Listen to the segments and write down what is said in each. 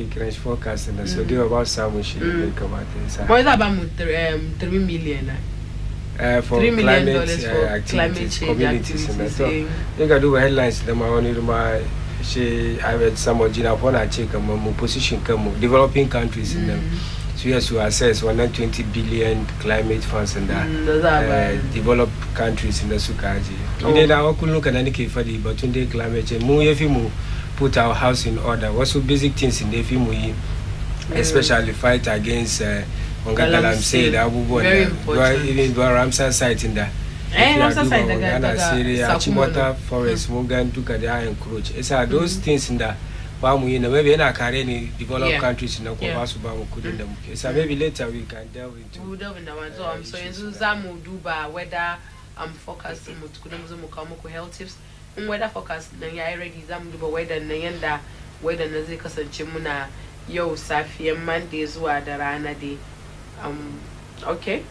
crash forecast and so they about some she come out. What is about 3 million? For $3 million climate climate change communities and activities. so you can do headlines them only my she I read some of Gina upon a check position come developing countries in them. So yes, we assess 120 billion climate funds in the developed countries in the Sukaji. We now could look at any case for the but today climate change. Mu put our house in order. What's so basic things in the film, especially fight against say that even the Ramsar site in there. Ramsar site the SERIE, forest, Mugan, Tukadia, and Crouch. It's those things in there. Maybe in a Kareni developed countries in the Kowasuba couldn't them. So maybe later we can delve into. We'll delve into one. So I'm so in Zamu Duba whether I'm focusing on Kudamukamoko health tips. Weather forecast na ya already Zamu Duba weather na yanda weather na zai kasance muna yau safiyan Monday zuwa da rana dai. Okay.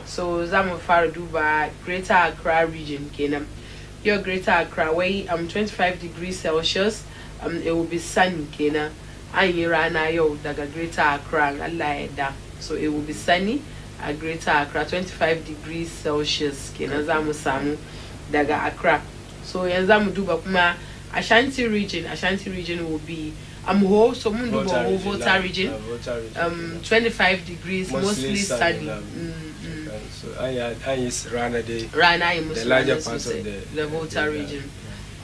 So Zamu fara duba Greater Accra region kenan. Your Greater Accra way 25 degrees Celsius. It will be sunny kena rana yo daga Greater Accra Allah da, so it will be sunny at Greater Accra 25 degrees Celsius kena zamu samu daga Accra. So yanzu zamu duba kuma Ashanti region will be ho so mun duba Volta region 25 degrees mostly sunny. So I is rana day the larger parts of the Volta region.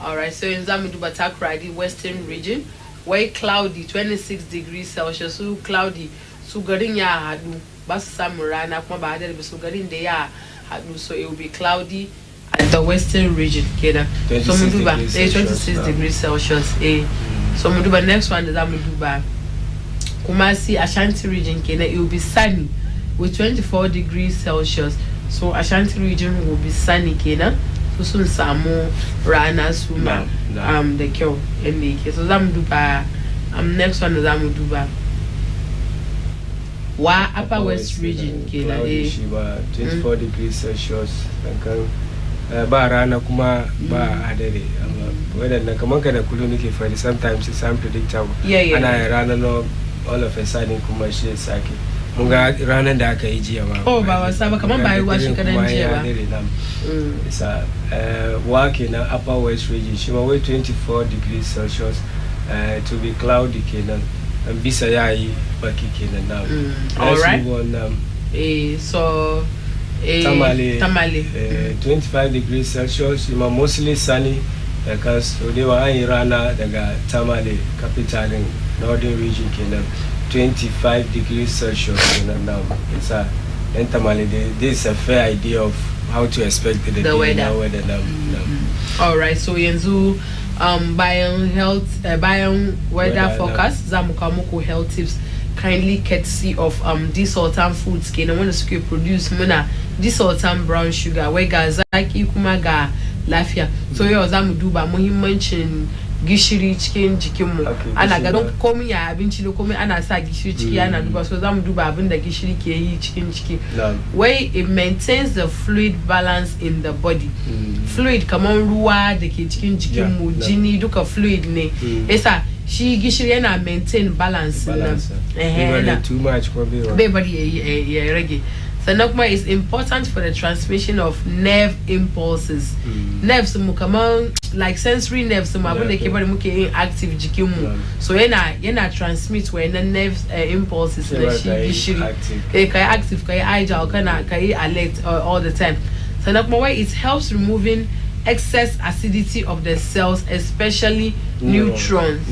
Alright, so in Zamuduba Takradi, Western region, where cloudy 26 degrees Celsius, so cloudy, so Garinya hadu, Bas Samurana, Kwabada, Sugarin de ya hadu, so it will be cloudy at the Western region, Keda. So Muduba, 26 degrees Celsius, So Muduba, next one is Zamuduba Kumasi, Ashanti region, Keda, it will be sunny with 24 degrees Celsius. So Ashanti region will be sunny, Keda. So Samu Rana Suma the Kyo and the case. So Zamuduba next one is Zamuduba Wa Upper West region Kila 24 degrees Celsius ba rana kuma ba adere whether na kaman kana kullu nake fa sometimes it's unpredictable ana rana no all of a sudden kuma shi sake mun ga ranan da aka yi jiya ba ba wasa ba kaman ba yi washi kadan jiya ba it's working in Upper West region. She will 24 degrees Celsius to be cloudy kenan and Bisayai Baki kenan now. All right. Tamale 25 degrees Celsius. Mostly sunny because they were in Rana daga Tamale capital in northern region kenan 25 degrees Celsius kenan now. It's Tamale. This is a fair idea of how to expect the weather. All right, so Yenzu Bion weather forecast Zamukamoko health tips kindly courtesy of this autumn foods can when the produce muna this autumn brown sugar where gazaki kumaga lafia. So yo Zamuduba muhimmancin gishiri cikin jikinmu ana ga don komai ya abinci da komai ana sa gishiri ciki ana duba so zamu duba abin da gishiri ke yi cikin ciki where it maintains the fluid balance in the body. Fluid kaman ruwa da ke cikin jikinmu jini duka fluid ne yasa shi gishiri yana maintain balance na too much ko bai bari ya rage. Sannan is important for the transmission of nerve impulses. Nerves mu kaman like sensory nerves mu abun da ke bari muke yin active jikin mu. So yana transmit when nerve impulses na shi gishiri. Kai active kai agile kana kai alert all the time. Sannan it helps removing excess acidity of the cells, especially neurons.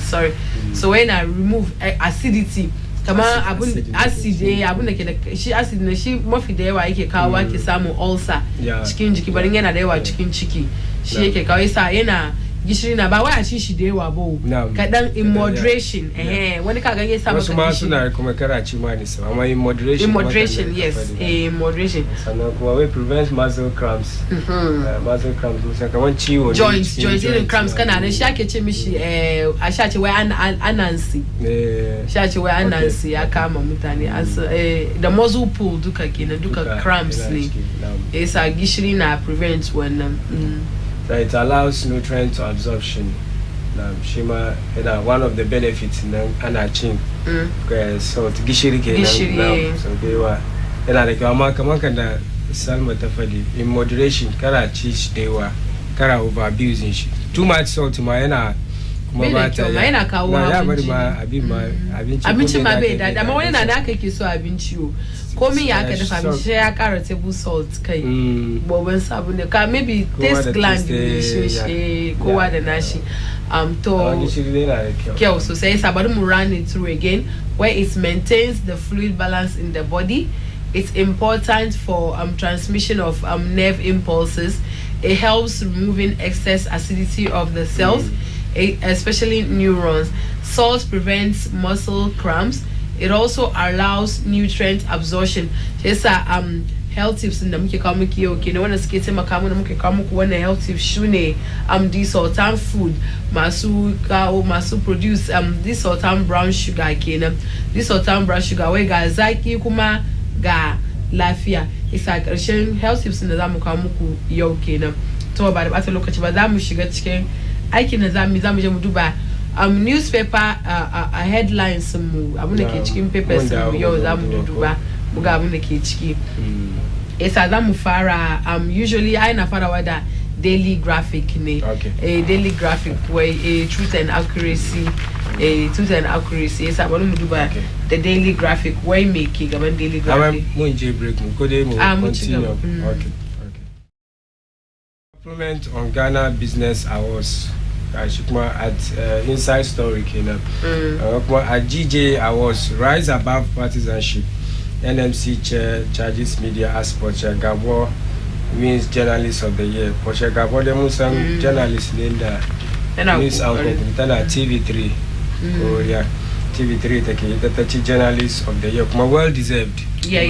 Sorry. So when I remove acidity kama abun acid abun da ke da shi acid ne shi mafi da yawa yake kawo ake samu ulcer cikin jiki barin yana da yawa cikin ciki shi yake kawo yasa yana gishiri na ba wai a ci shi da yawa ba kadan in moderation wani ka ganye sa maka wasu suna kuma karaci ma ne sa amma in moderation yes in moderation sannan kuma we prevent muscle cramps muscle cramps so kaman ciwo joints in cramps kana da shi ake ce mishi a sha ce wai anansi sha ce wai anansi ya kama mutane as the muscle pull duka kenan duka cramps ne yasa gishiri na prevent wannan so it allows nutrient absorption shima one of the benefits ana chin so gishiri kenan so dewa yana da kyau amma kamar kada Salma ta fadi in moderation kara ci shi dewa kara over abusing shi too much salt ma yana kuma ba ta yana kawo ya bari ma abinci ma bai da amma wani na naka ke so abinci o komin ya ka dafa abinci ya kara table salt kai boban sabon ne ka maybe taste gland ne shi kowa da nashi to kyau sosai sabarin mu run it through again where it maintains the fluid balance in the body. It's important for transmission of nerve impulses. It helps removing excess acidity of the cells, especially neurons. Salt prevents muscle cramps. It also allows nutrient absorption. Yes, health tips in the muke kawo muke okay no wanda suke taimaka mana muke kawo muku wannan health tips shine desaltan food masu produce desaltan brown sugar kenan. Desaltan brown sugar wai ga zaki kuma ga lafiya. Isa karshen health tips da zamu kawo muku yau kenan. To ba da bata lokaci ba zamu shiga cikin aikin da zamu je mu duba newspaper headlines mu abun da ke cikin papers mu yau zamu duba mu ga abun da ke ciki. Isa zamu fara usually I na fara wada daily graphic ne. A daily graphic where a truth and accuracy Isa bari mu duba the daily graphic where make gaban daily graphic mun je break mu ko dai mu continue. Okay. Compliment on Ghana Business Awards. Ashikma at Inside Story kenan. At GJ Awards, Rise Above Partisanship. NMC Chair charges media as Porsche Gabo wins Journalist of the Year. Porsche Gabo demusang journalist linda news anchor tana TV3. Oh yeah, TV3 take the Journalist of the Year. Kuma well deserved. Yeah.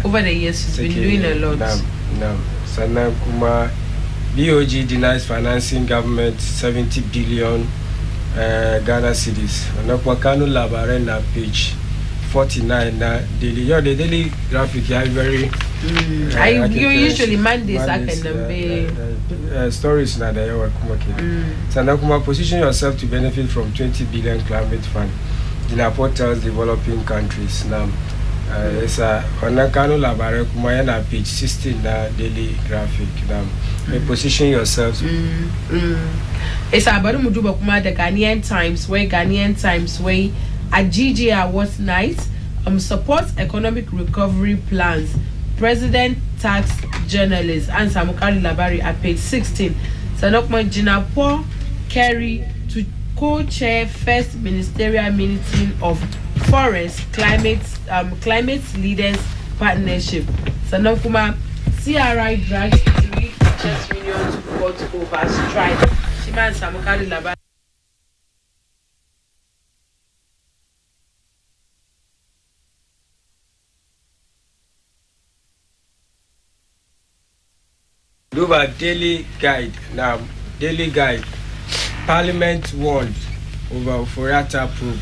Over the years she's been doing a lot. Sannan kuma BOG denies financing government 70 billion Ghana cedis. Anakwa Kanu labarai na page 49 na daily. The daily graphic is very you usually Mondays I can be stories na da yawa kuma ke. Sannan kuma position yourself to benefit from 20 billion climate fund. Dinapo tells developing countries now. Wannan Kanu labarai kuma yana page 16 na daily graphic now. Position yourself. Bari mu duba kuma da Ghanaian Times where at GG Awards night support economic recovery plans. President tax journalists and Samukari Labari at page 16. Sanokma Jinapo Kerry to co-chair first ministerial meeting of Forest Climate Leaders Partnership. Sanokuma CRI drags 3 teachers union to court over strike. Shima and Samukari Labari. Duba daily guide now. Daily guide. Parliament warned over Foriata probe.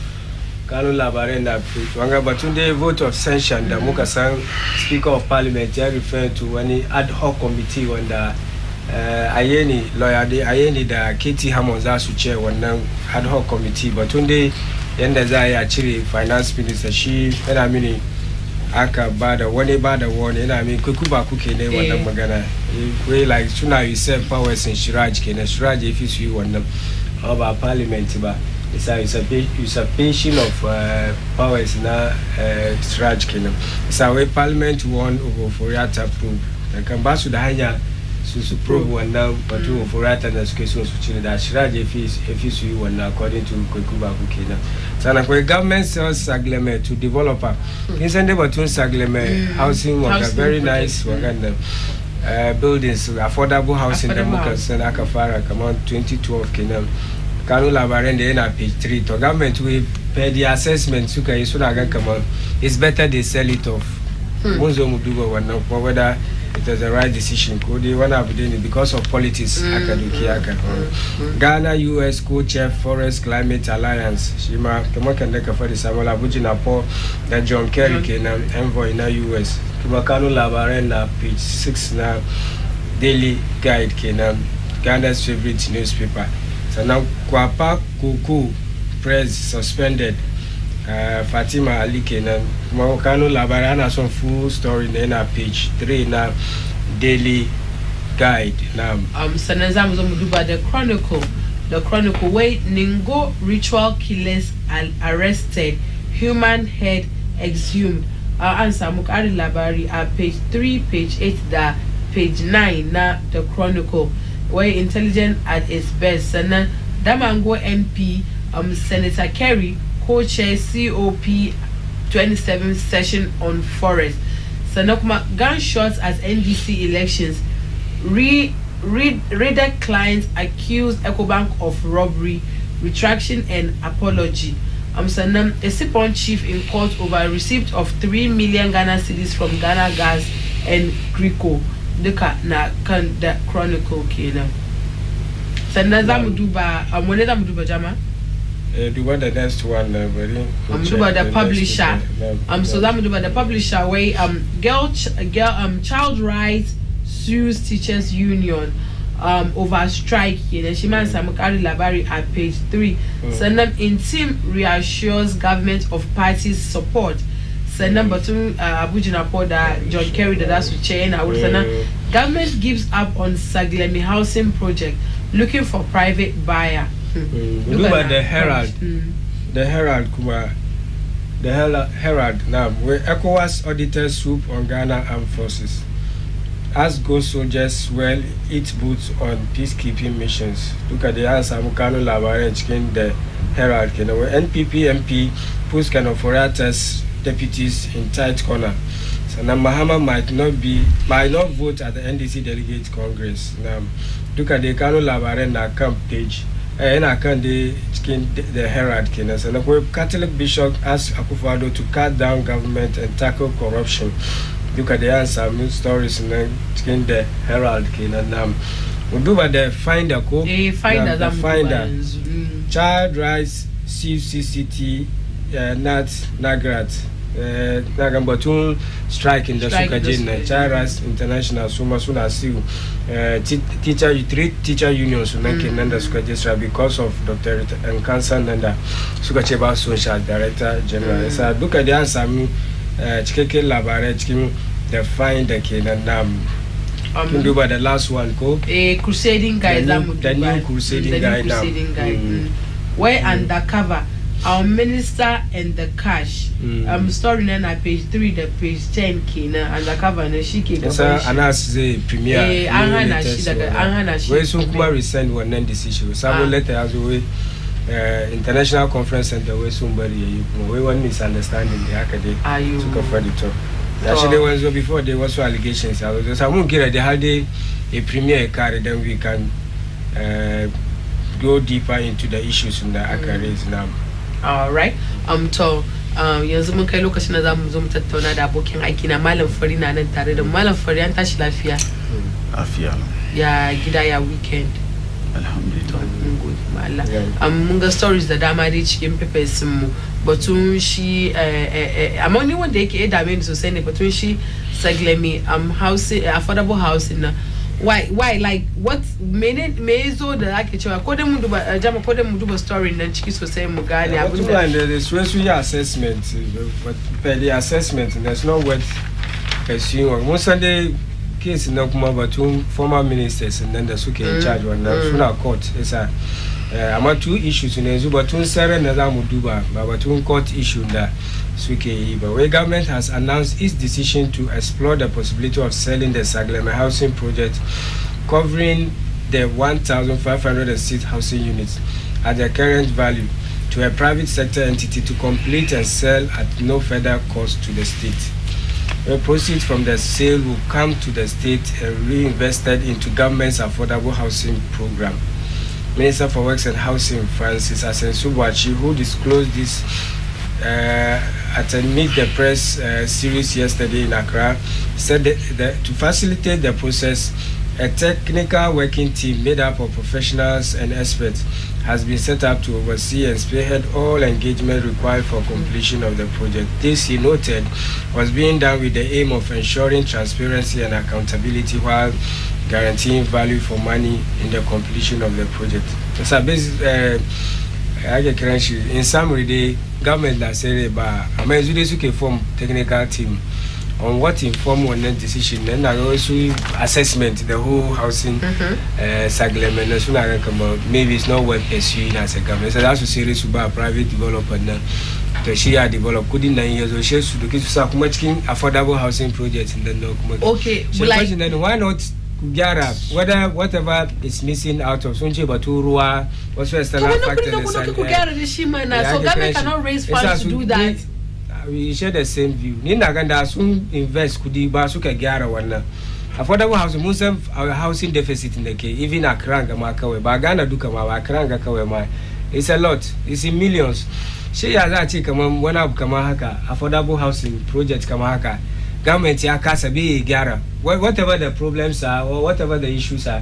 Kanu labarai na page. Wanga batunde vote of censure da muka san Speaker of Parliament ya refer to wani ad hoc committee wanda ayeni lawyer de ayeni da Katie Hammond za su chair wannan ad hoc committee batunde yanda za ya cire finance minister shi yana mini aka bada wani yana min kukuba kuke ne wannan magana we like suna yourself powers in Shiraj kenan Shiraj if you wannan ba parliament ba it's a usurpation of powers na Shiraj kenan so we parliament won over Foriata probe dan kan ba su da hanya su probe wannan batu Foriata da suke so su cire da Shiraj if you wannan according to kukuba kuke nan sana kwa government sells Sagleme to developer. Insende batun Sagleme housing was very nice waganda buildings affordable housing da muka sana aka fara kamar 2012 kenan. Kanu labaran da yana page 3 to government we pay the assessment suka yi suna ga kamar it's better they sell it off. Mun zo mu duba wannan kuma whether it was the right decision ko dai wani abu ne because of politics aka doki aka. Ghana US co-chair Forest Climate Alliance shima kuma kan da ka fadi Samuel Abujina Paul da John Kerry kenan envoy na US kuma Kanu labaran na page 6 na daily guide kenan Ghana's favorite newspaper. Sana Kwapa Kuku press suspended. Fatima Ali Kenan Kano Labarana some full story na page 3 na Daily Guide na Sanazam Zomuduba the Chronicle way Ningo ritual killers arrested, human head exhumed. Answer Mukari Labari at page 3, page 8 da page 9 na the Chronicle where intelligent at its best. Sana Damango MP Senator Kerry co-chair COP 27th session on forest. Sanokma gunshots at NDC elections. Reader clients accused EcoBank of robbery, retraction and apology. Sanam a Sipon chief in court over receipt of 3 million Ghana cedis from Ghana Gas and Grico. Deka na kan the Chronicle kena. Sanazamu duba amoneza muduba jama. Do what the next one very. Duba the publisher. So zamu duba the publisher way child rights sues teachers union over strike here. She man Samukari Labari at page 3. Sanam in team reassures government of party's support. Sanam Batu Abujina Poda John Kerry that's with chain. Government gives up on Saglemi housing project looking for private buyer. Look at the Herald. The Herald Kuma. The Herald now where ECOWAS auditors swoop on Ghana armed forces. As ghost soldiers swell its boots on peacekeeping missions. Look at the answer Mukano Labarage in the Herald. NPP MP puts Kanoforatas deputies in tight corner. So now Mahama might not vote at the NDC Delegate Congress. Now look at the Kano Labaren na camp page. And I can the Herald Kenya. So now Catholic Bishop asked Akufo-Addo to cut down government and tackle corruption. Look at the answer stories in the Herald Kenya. Now we do about the finder code. The finder. Child rights CCCT Nagrat. Nagambatun strike in the Sukajin, Child Rights International, Suna Siu, three teacher unions making the Sukajin strike because of Dr. Nkansa Nanda Sukacheba Social Director General. So look at the answer, Chikeke Labare, the find the Kenan. Do by the last one, go. A crusading guide, the new crusading guide. Where undercover. Our minister and the cash. Story na page 3, the page 10 kina and the cover na shike. Sir, anas the premier. Anhana shi. We so kuma resend one decision. Some letter as we international conference center we somebody we one misunderstanding the academy to cover the talk. Actually was before there was allegations. I was just I won't get they had a premier carry then we can go deeper into the issues in the academies now. All right. Yanzu mun kai lokacin da zamu zo mu tattauna da abokin aiki na Malam Fari na nan tare da Malam Fari an tashi lafiya. Lafiya. Ya gida ya weekend. Alhamdulillah. Mun gode ma Allah. Mun ga stories da dama dai cikin papers mu. Batun shi amma ni wanda yake da dame ni sosai ne batun shi Saglemi housing affordable housing na. Why like what me zo da ake cewa ko da mu duba jama ko da mu duba story nan ciki sosai mu gane abin da the stress assessment but per the assessment there's no worth pursuing one Sunday case na kuma batun former ministers and then the suke in charge wannan suna court isa amma two issues ne yanzu batun sare na zamu duba ba batun court issue da suke yi ba where government has announced its decision to explore the possibility of selling the Saglemi housing project covering the 1,506 housing units at the current value to a private sector entity to complete and sell at no further cost to the state. The proceeds from the sale will come to the state and reinvested into government's affordable housing program. Minister for Works and Housing Francis Asensubachi, who disclosed this at a Meet the Press series yesterday in Accra, said that to facilitate the process, a technical working team made up of professionals and experts has been set up to oversee and spearhead all engagement required for completion of the project. This, he noted, was being done with the aim of ensuring transparency and accountability while guaranteeing value for money in the completion of the project. so I get in summary the government that said but I mean you suke form technical team on what inform one decision and also assessment the whole housing segment as soon as maybe it's not worth pursuing as a government. So that's a series about private developer now to share develop couldn't 9 years or shares to look at affordable housing projects in the north. Okay, so like, then why not Gara, whatever is missing out of Sunche Baturua, what's the standard factor? So government cannot raise funds to do that. We share the same view. Nina Ganda soon invest could be Basuka Gara one. Affordable housing, Muslim our housing deficit in the case, even a Kranga Makawe, Bagana Dukama, Kranga Kawema. It's a lot, it's in millions. She has actually come on one up Kamahaka, affordable housing project Kamahaka. Government ya kasa be gara whatever the problems are or whatever the issues are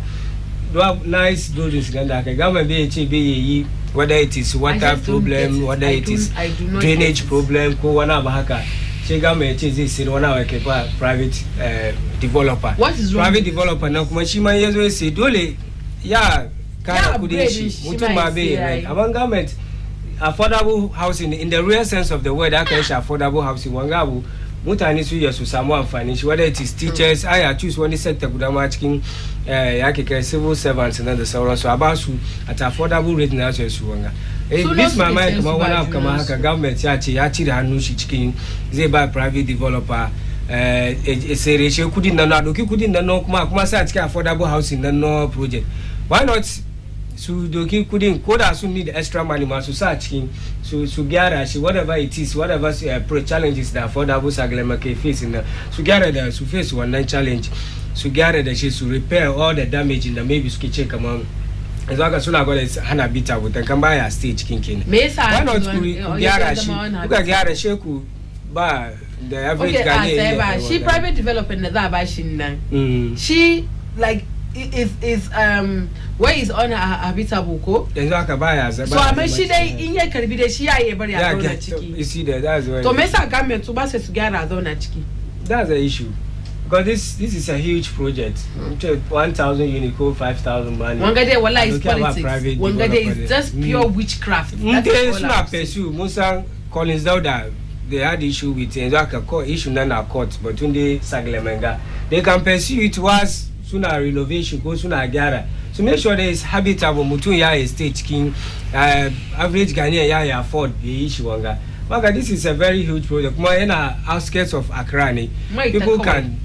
do have nice buildings ganda government be whether it is water problem whether it is drainage problem ko wana bahaka she government is wana wake private developer. What is wrong private developer na kuma shi man yazo say dole ya kana kudin shi mutum ba be right among government affordable housing in the real sense of the word aka affordable housing wangabu mutane su yasu samu amfani shi whether it is teachers I choose one sector guda ma cikin yake kai civil servants na da sauransu a ba su at affordable rate na su wanga this my mind kuma wani abu kama haka government ya ce ya cire hannun shi cikin zai ba private developer SERIE she kudin nan na doki kudin nan kuma sai a cikin affordable housing nan no project why not so doki kudin koda su need extra money ma su sa cikin so gyara shi whatever it is whatever challenges that affordable saglema ke face in so gyara da su face one challenge so gyara da shi su repair all the damage in the maybe suke ce kaman yanzu aka suna gwada hana bita wutan kan baya stay cikin kenan me yasa why not ku gyara shi kuka gyara shi ku ba the average guy she private development na za ba shi nan she like is where is on habitable ko yanzu aka baya so amma shi dai in ya karbi da shi yayi bari a zauna ciki you see that's why to me sa government to ba su gyara zauna ciki that's the issue because this is a huge project 1,000 unit ko 5,000 money wanga dai wallahi is politics wanga dai is just pure witchcraft that's all I pursue Musa Collins Dauda they had issue with Enzaka court issue na court but tunde saglemenga they can pursue it was sooner renovation go sooner gyara to make sure there is habitable mutu ya estate cikin average Ghanaian ya afford the issue wanga maka this is a very huge project kuma yana outskirts of Accra ne people can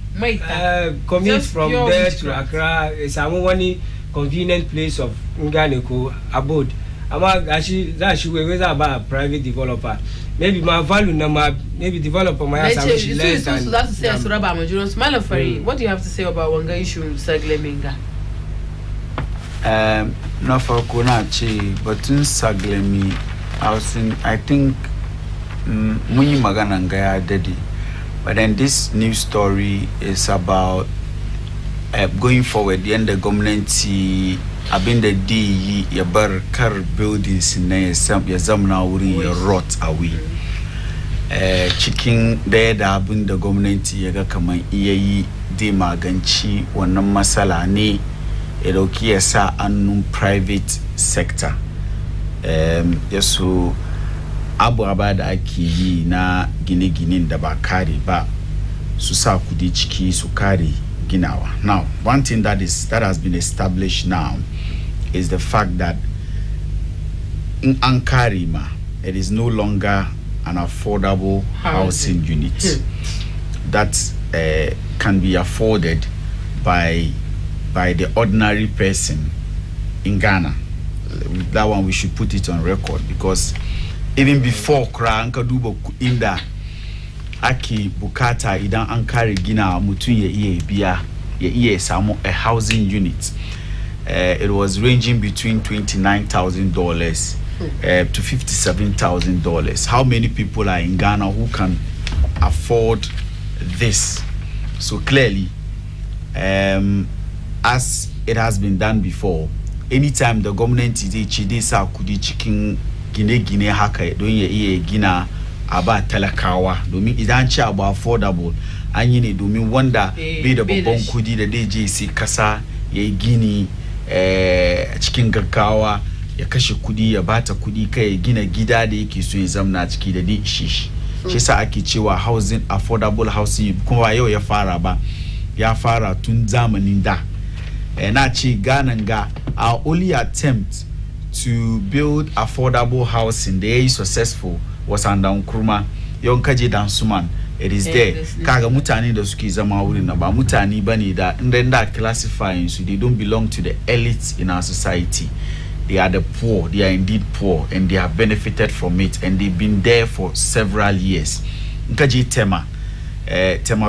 commute from there to Accra it's a one convenient place of Nganeko abode ama gashi za shi we za ba private developer maybe my value number maybe developer my house less than that's to say Suraba Majuron smile for what do you have to say about wanga issue Sagleminga no for kunachi but in Saglemi I think muni magana ngaya dedi but then this new story is about going forward the end the government abin da di ya bar kar buildings na ya zamna wurin ya rot away cikin daya da abin da gwamnati ya ga kaman iyayi dai maganci wannan matsala ne ya dauki ya sa annun private sector yaso abubuwa da ake yi na gine-ginen da ba kare ba su sa kudi ciki su kare ginawa. Now one thing that has been established now is the fact that in Ankarima it is no longer an affordable housing unit that can be afforded by the ordinary person in Ghana. That one we should put it on record because even before Kranka Dubo Inda Aki Bukata idan Ankari Gina Mutun ye biya ye samo a housing unit. It was ranging between $29,000 to $57,000. How many people are in Ghana who can afford this? So clearly, as it has been done before, anytime the government is chidisa kudi chicken gine haka don ye gina aba talakawa domin idan ci abu affordable an yi ne domin wanda bai da babban kudi da dai je sai kasa yayi gini cikin gaggawa ya kashe kudi ya bata kudi kai ya gina gida da yake so ya zamna ciki da dai shi shi yasa ake cewa housing affordable housing kuma yau ya fara ba ya fara tun zamanin da na ce Ghana ga our only attempt to build affordable housing that is successful was under Nkrumah yon kaje dan suman it is there kaga mutane da suke zama wurin na ba mutane bane da inda classifying so they don't belong to the elites in our society. They are the poor, they are indeed poor, and they have benefited from it, and they've been there for several years. Nkaji tema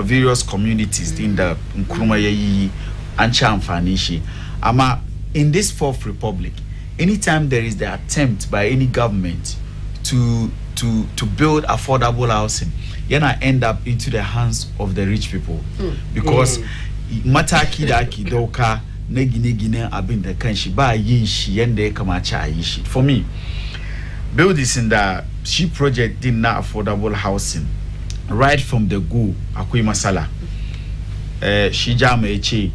various communities in the Nkrumah yi ancha amfani shi. Ama in this fourth republic, anytime there is the attempt by any government to build affordable housing, yana end up into the hands of the rich people because mataki da ake dauka na gine-gine abin da kanshi ba yin shi yanda ya kamace a yi shi. For me, buildings in the she project din na affordable housing right from the go akwai masala. Shi jama ya ce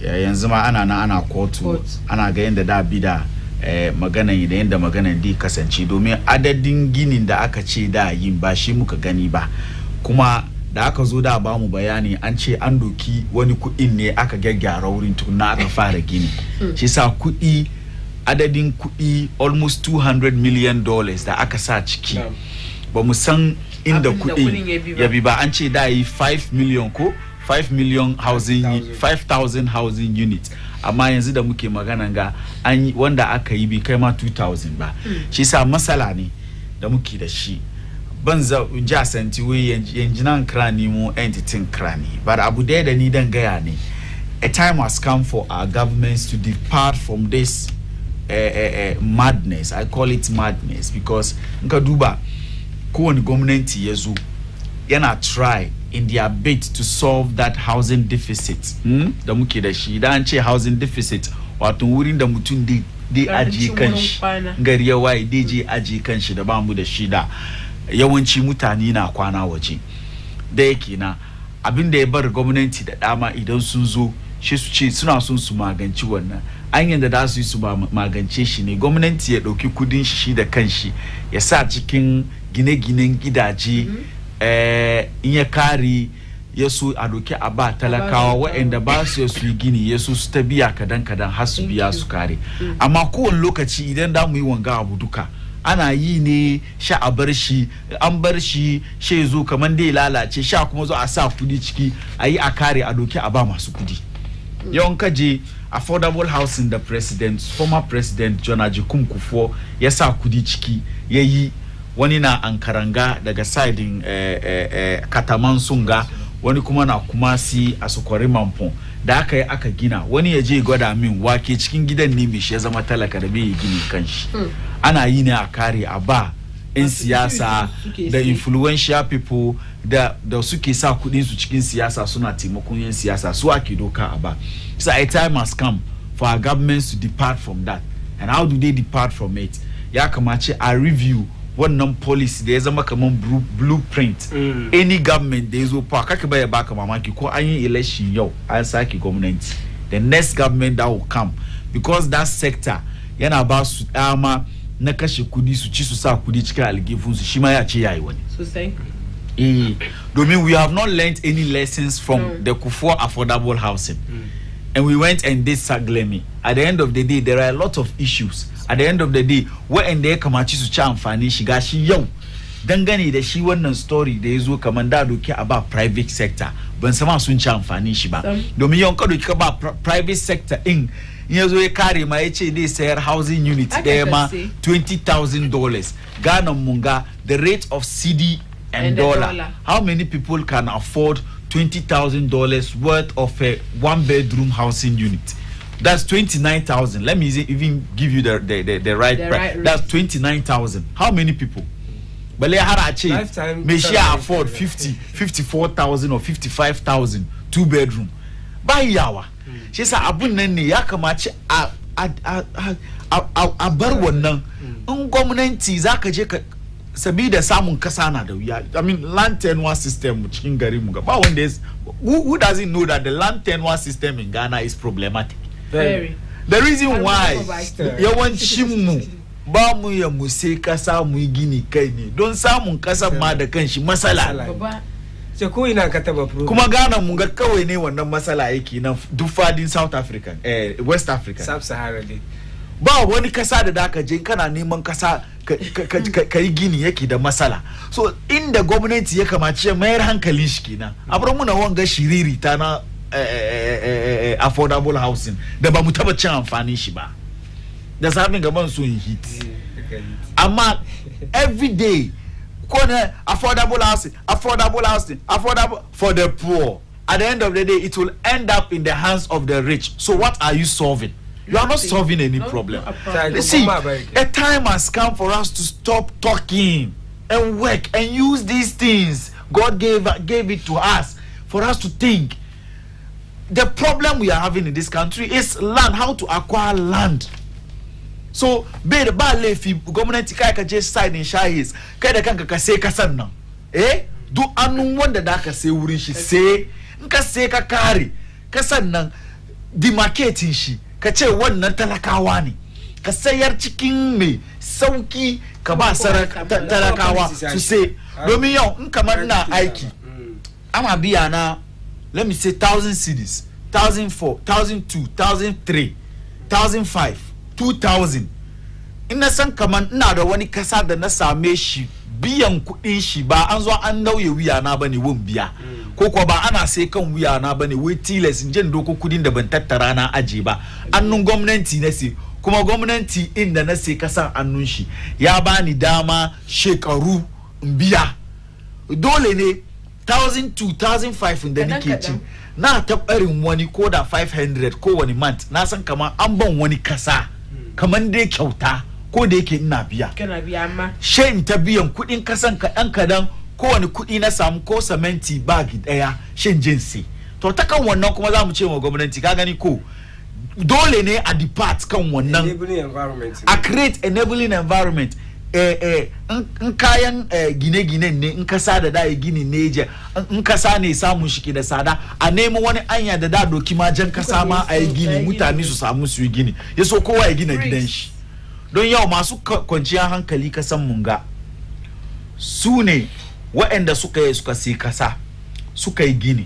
yanzu ma ana kotu ana ga yanda da bida maganan da yanda maganan di kasance domin adadin ginin da aka ce da yin ba shi muka gani ba kuma da aka zo da ba mu bayani an ce an doki wani kuɗin ne aka gyaggyara wurin tukuna aka fara gini shi sa kuɗi adadin kuɗi almost $200 million da aka sa ciki ba mu san inda kuɗi ya bi ba an ce da yi 5 million ko 5 million housing 5,000 housing units amma yanzu da muke magana ga an wanda aka yi bi kai ma 2,000 ba shi sa masala ne da muke da shi banza ja santi we yanjinan krani mu entity krani but abu da ni dan gaya ne a time has come for our governments to depart from this madness. I call it madness because nka duba kowane gwamnati yazo yana try in their bid to solve that housing deficit da muke da shi da an ce housing deficit wato wurin da mutum dai aji kanshi gari ya waye dai je aji kanshi da ba mu da shi da yawanci mutane na kwana waje da yake na abin da ya bar gwamnati da dama idan sun zo shi su ce suna son su maganci wannan anyan da za su yi su magance shi ne gwamnati ya dauki kudin shi da kanshi ya sa cikin gine-ginen gidaje in ya kare ya so a doki a ba talakawa waɗanda ba su yi gini ya so su ta biya kadan har su biya su kare amma kowane lokaci idan da mu yi wanga abu duka ana yi ne sha a bar shi an bar shi she zo kaman dai lalace sha kuma zo a sa kudi ciki a yi a kare a doki a ba masu kudi yawan kaje affordable housing da former president John Ajikun Kufuor ya sa kudi ciki ya yi wani na Ankaranga daga sidin Kataman Sunga wani kuma na Kumasi a Sokwari Mampon da aka yi aka gina wani ya je gwada min wake cikin gidan ne mai shi ya zama talaka da bai gini kanshi ana yi ne a kare a ba in siyasa da influential people da suke sa kudin su cikin siyasa suna taimakon yan siyasa su ake doka a ba so a time has come for our governments to depart from that and how do they depart from it ya kamace a review wannan policy da ya zama kaman blueprint any government da ya zo fa kake baya baka mamaki ko an yi election yau an saki gwamnati the next government that will come because that sector yana ba su dama na kashe kudi su ci su sa kudi cikin algifun su shi ma ya ce yayi wani sosai domin we have not learned any lessons from the Kufuor affordable housing and we went and did Saglemi. At the end of the day there are a lot of issues. At the end of the day wa'anda ya kamaci su ci amfani shiga shi yau dangane da shi wannan story da yazo kaman da doki a ba private sector ban sama sun ci amfani shi ba domin yau ka doki ka ba private sector in yazo ya kare ma yace dai sayar housing unit da ma $20,000 Ghana munga the rate of CD and dollar. How many people can afford $20,000 worth of a one bedroom housing unit? That's 29,000. Let me even give you the right price. That's 29,000. How many people? But let her achieve. May she afford 54,000 or 55,000 two bedroom. Buy yawa. She said abun nene yakamachi a bar wannan. Gwamnati zaka je ka sabida samun kasa na da wuya. I mean land tenure system cikin gari mu ga ba wanda who doesn't know that the land tenure system in Ghana is problematic. Very. The reason why yawancin mu ba mu ya mu sai kasa mu gini kai ne don samun kasa ma da kanshi masala sai ko ina ka taba kuma Ghana mun ga kawai ne wannan masala yake nan duk fadin South Africa West Africa Sub-Sahara ne ba wani kasa da daka je kana neman kasa ka yi gini yake da masala so inda gwamnati ya kamace mayar hankalin shi kenan abin muna wanga shiriri ta na affordable housing da ba mu taba cin amfani shi ba da sabin gaban su hit amma every day affordable housing affordable for the poor. At the end of the day it will end up in the hands of the rich. So what are you solving? You are not solving any problem. See, a time has come for us to stop talking and work and use these things God gave it to us for us to think. The problem we are having in this country is land, how to acquire land. So, be the ba lefi government kai ka je side in shahis kai da kanka ka sai kasan nan. Do annun wanda da ka sai wurin shi sai in ka sai ka kare kasan nan demarcating shi ka ce wannan talakawa ne ka sayar cikin mai sauki ka ba talakawa su sai domin yau in kamar na aiki ama biya na let me say 1,000 cedis 1,004 1,002 1,003 1,005 2,000 ina san kaman ina da wani kasa da na same shi biyan kudin shi ba an zo an nauye wuya na bane won biya ko ko ba ana sai kan wuya na bane wai tilas in jin doko kudin da ban tattara na aje ba annun gwamnati na sai kuma gwamnati inda na sai kasan annun shi ya bani dama shekaru in biya dole ne 1,002 1,005 da nake ci na tabarin wani ko da 500 ko wani month na san kaman an ban wani kasa kaman dai kyauta ko da yake ina biya kana biya amma shin ta biyan kudin kasan kadan ko wani kudi na samu ko cementi bag daya shin jinsi to ta kan wannan kuma zamu ce wa gwamnati ka gani ko dole ne a depart kan wannan a create enabling environment in kayan gine-gine ne in kasa da dai gini ne je in kasa ne samun shi ke da sada a nemi wani anya da doki ma jan kasa ma a yi gini mutane su samu su yi gini yaso kowa ya gina gidan shi don yau masu kwanciyar hankali kasan munga su ne waɗanda suka sai kasa suka yi gini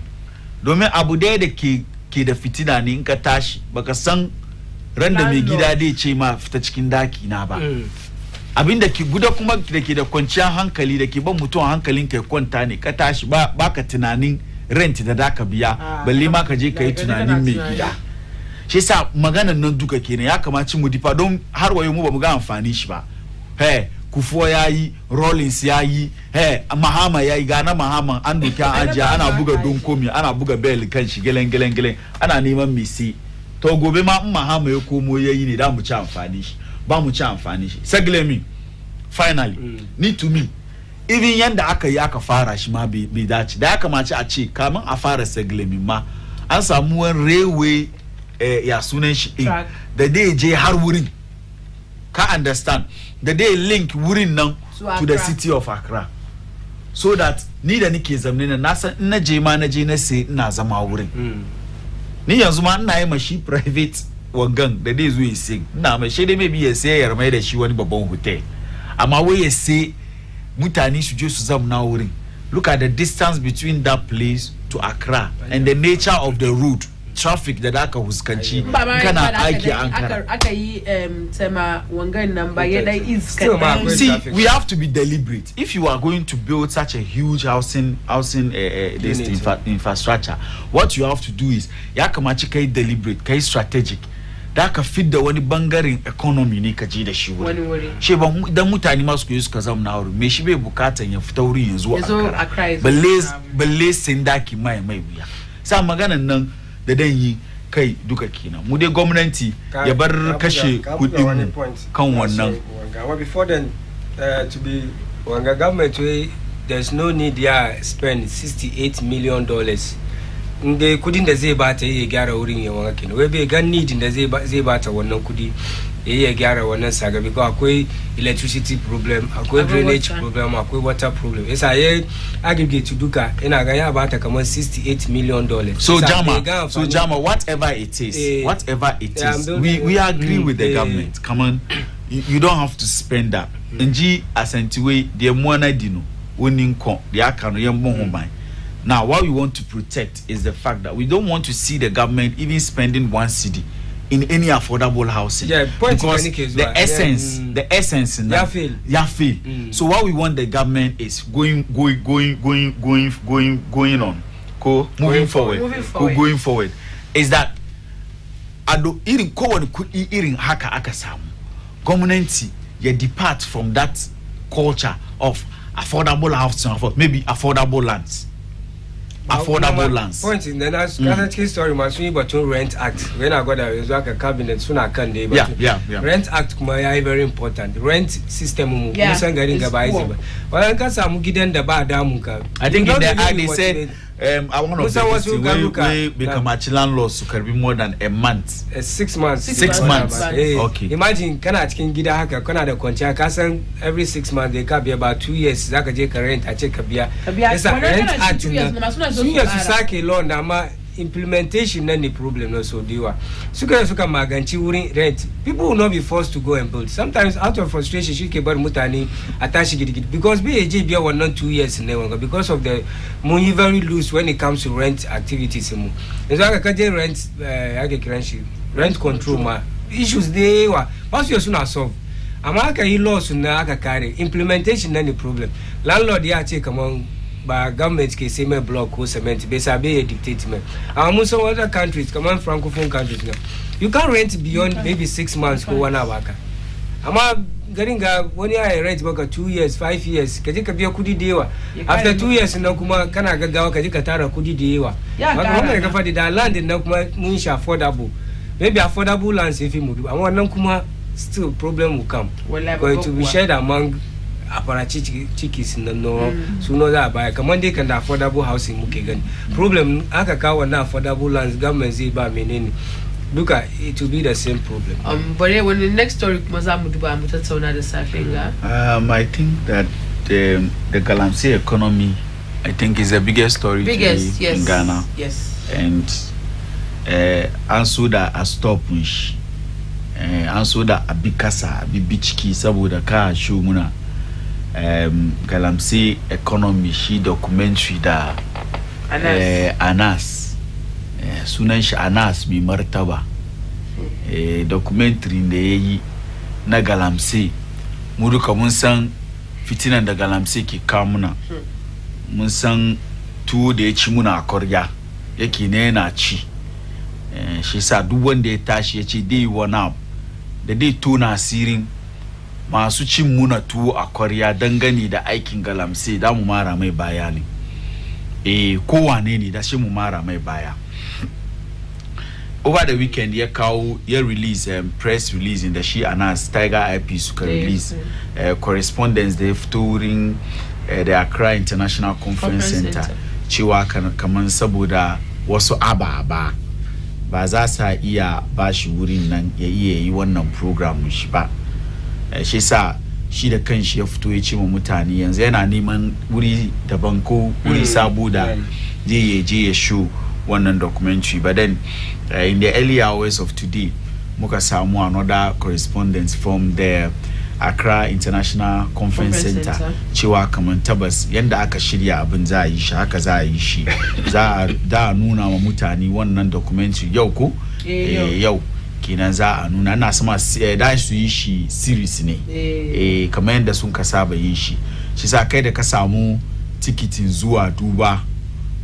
domin abu da ke da fitina ne in ka tashi baka san ran da mai gida dai ce ma fita cikin daki na ba abinda ke guda kuma da ke da kwanciyar hankali da ke ban mutum hankalin ka kwanta ne ka tashi ba ka tunanin rent da ka biya balle ma ka je ka yi tunanin mai gida shi yasa maganan nan duka kenan ya kamaci mu difa don har wayo mu ba mu ga amfani shi ba Kufuwa yayi Rollins yayi Mahama yayi gana Mahama an doki an ajiya ana buga don komi ana buga bell kan shi gelen ana neman Messi to gobe ma in Mahama ya komo yayi ne da mu ci amfani shi ba mu ci amfani shi Seglemi finally need to me even yanda aka yi aka fara shi ma bai dace da ya kamace a ce kamin a fara Seglemi ma an samu wani railway ya sunan shi da dai je har wurin ka understand da dai link wurin nan to the city of Accra so that ni da nike zamne na san in naje ma naje na sai ina zama wurin ni yanzu ma ina yi mashi private wangan da dai zo yi sai ina mai shi dai maybe ya sai ya mai da shi wani babban hotel amma wai ya sai mutane su je su zamna wurin. Look at the distance between that place to Accra and the nature of the road traffic da aka huskanci kana aiki Ankara aka yi tema wangan nan ba ya dai iska. See, we have to be deliberate. If you are going to build such a huge housing this infrastructure, what you have to do is ya kamaci kai deliberate, kai strategic. Da ka fit da wani bangaren economy ne ka je da shi wuri. She ba dan mutane masu koyi suka zama na wuri. Me shi bai bukatan ya fita wuri yanzu Accra. Balle sindaki mai wuya. Sa maganan nan da dan yi kai duka kenan. Mu dai gwamnati ya bar kashe kudin kan wannan. Before then to be wanga government there's no need ya spend $68 million. Inde kudin da zai bata ya gyara wurin ya wanga kenan. Wai bai gan need da zai bata wannan kudi ya gyara wannan saga because akwai electricity problem, akwai drainage problem, akwai water problem. Yasa ya aggregate duka ina ga ya bata kamar $68 million. So Jama, whatever it is, we agree with the government. Come on, you don't have to spend that. Nji asentiwe the mwana dino uninko the akano yembo. Now what we want to protect is the fact that we don't want to see the government even spending 1 cedi in any affordable housing. Yeah, because the essence in that fail. So what we want the government is going on, moving forward is that ado irin ko wani kudi irin haka aka samu government you depart from that culture of affordable housing, maybe affordable lands. Point in then as story masuni but Rent Act when I got a cabinet soon I can day but Rent Act kuma very important. Rent system musan garin gaba yi ba. Wannan ka samu gidan da ba damun ka. I think in the act they said I want to we become a landlord to carry more than a month. 6 months. 6 months. Okay. Imagine kana cikin gida haka kana da kwanciya ka san every 6 months they ka biya about 2 years zaka je ka rent a ce ka biya. Yasa Rent Act sun yi su sake law na ma implementation na the problem no so diwa suka maganci wurin rent. People will not be forced to go and build. Sometimes out of frustration shi ke bar mutane a tashi gidigidi because BAJ biya wannan 2 years ne wanga because of the money very loose when it comes to rent activities mu. Yanzu aka kaje rent ake kiran shi rent control ma issues dey wa ba su suna solve amma aka yi laws na aka kare implementation na the problem. Landlord ya ce kaman ba government ke say me block or cement be sabe a dictate me. And some other countries, come on francophone countries now, you can't rent beyond maybe 6 months ko 1 hour ka. Amma garin ga wani ya rent baka 2 years 5 years kaje ka biya kudi da yawa. After 2 years nan kuma kana gaggawa kaje ka tara kudi da yawa. Maka wannan ka fadi da land nan kuma mun sha affordable. Maybe affordable lands if you mudu amma wannan kuma still problem will come. Going to be shared among aparachichikis no suno za ba kaman dai kan da affordable housing muke gani problem aka kawo na affordable lands government zai ba menene duka it will be the same problem. But when the next story kuma za mu duba mu tattauna da Safiya. I think that the Galamsey economy I think is the biggest story today in Ghana. Yes. And answer that a stop wish answer that a bikasa bibichiki saboda ka show muna Galamsey economy shi documentary da Anas sunan shi Anas mai martaba documentary da yayi na Galamsey mu duka mun san fitinan da Galamsey ke kamuna mun san tuwo da ya ci muna a korya yake ne yana ci shi sa duk wanda ya tashi ya ce dai wani abu da dai tona asirin masu cin muna tuwo a kwarya dangane da aikin Galamsey da mu mara mai baya ne kowane ne da shi mu mara mai baya. Over the weekend ya kawo ya release press release in da shi Anas Tiger IP suka release correspondence da fito wurin the Accra International Conference Center cewa kaman saboda wasu ababa ba za sa iya bashi wurin nan ya iya yi wannan program shi ba. Shi sa shi da kanshi ya fito ya ce ma mutane yanzu yana neman wuri daban ko wuri sabo da je ya show wannan documentary. But then in the early hours of today muka samu another correspondence from the Accra International Conference Center cewa kaman tabas yanda aka shirya abin za a yi shi haka za a yi shi za a nuna wa mutane wannan documentary yau ko yau kenan za a nuna na sama da su yi shi series ne kamar yadda sun ka saba yin shi sa kai da ka samu tikitin zuwa duba